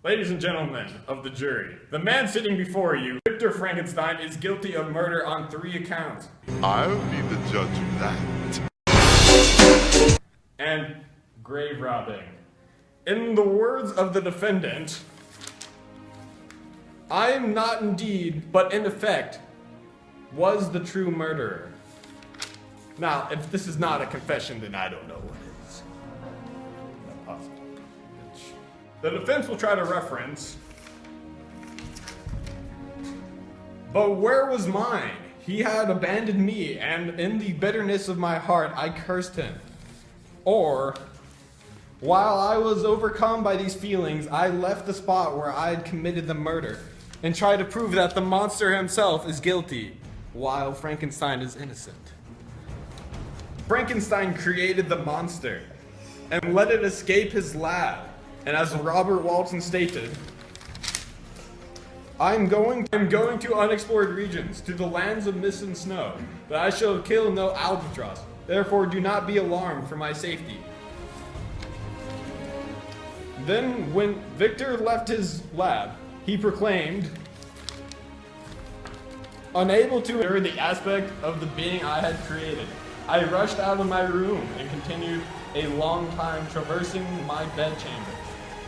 Ladies and gentlemen of the jury, the man sitting before you, Victor Frankenstein, is guilty of murder on 3 accounts. I'll be the judge of that. And grave robbing. In the words of the defendant, I am not indeed, but in effect, was the true murderer. Now, if this is not a confession, then I don't know what is. Not possible. The defense will try to reference, but where was mine? He had abandoned me, and in the bitterness of my heart, I cursed him. Or, while I was overcome by these feelings, I left the spot where I had committed the murder and tried to prove that the monster himself is guilty, while Frankenstein is innocent. Frankenstein created the monster and let it escape his lab. And as Robert Walton stated, I'm going to unexplored regions, to the lands of mist and snow, but I shall kill no albatross. Therefore, do not be alarmed for my safety. Then, when Victor left his lab, he proclaimed, unable to endure the aspect of the being I had created, I rushed out of my room and continued a long time traversing my bedchamber,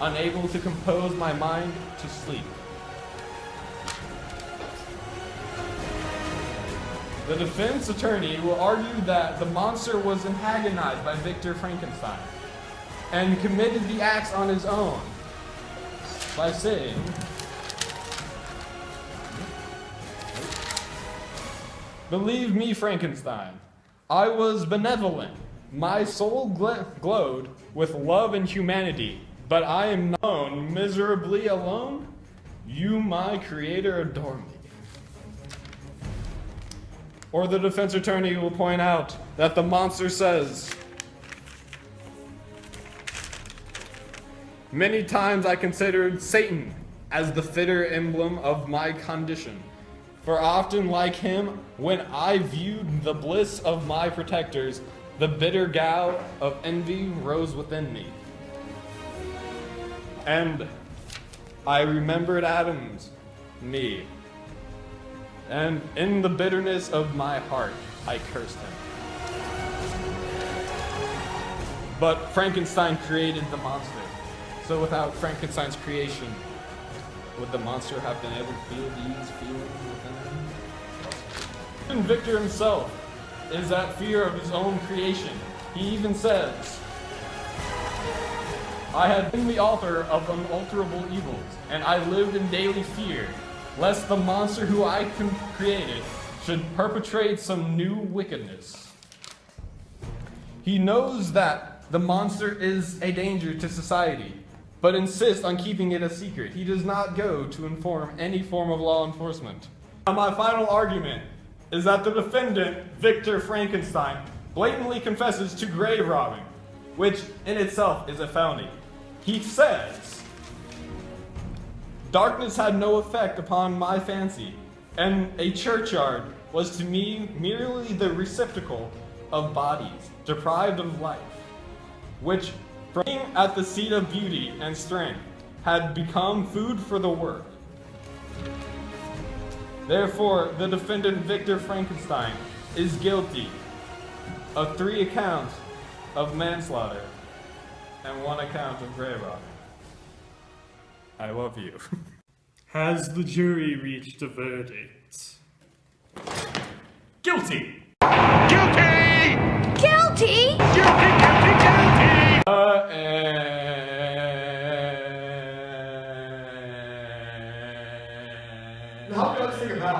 unable to compose my mind to sleep. The defense attorney will argue that the monster was antagonized by Victor Frankenstein and committed the acts on his own by saying, believe me, Frankenstein, I was benevolent. My soul glowed with love and humanity, but I am known miserably alone. You, my creator, adore me. Or the defense attorney will point out that the monster says, many times I considered Satan as the fitter emblem of my condition. For often like him, when I viewed the bliss of my protectors, the bitter gall of envy rose within me. And I remembered Adam's, me. And in the bitterness of my heart, I cursed him. But Frankenstein created the monster. So without Frankenstein's creation, would the monster have been able to feel these feelings within him? And Victor himself is that fear of his own creation. He even says, I had been the author of unalterable evils, and I lived in daily fear, lest the monster who I created should perpetrate some new wickedness. He knows that the monster is a danger to society, but insists on keeping it a secret. He does not go to inform any form of law enforcement. Now, my final argument is that the defendant, Victor Frankenstein, blatantly confesses to grave robbing, which in itself is a felony. He says, darkness had no effect upon my fancy, and a churchyard was to me merely the receptacle of bodies deprived of life, which, being at the seat of beauty and strength, had become food for the work. Therefore, the defendant Victor Frankenstein is guilty of 3 accounts of manslaughter and 1 account of grave robbing. I love you. Has the jury reached a verdict? Guilty! Guilty! Guilty? Guilty, guilty, guilty!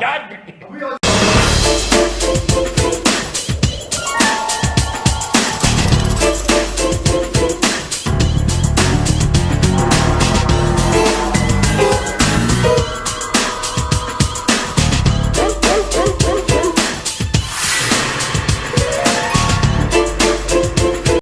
God.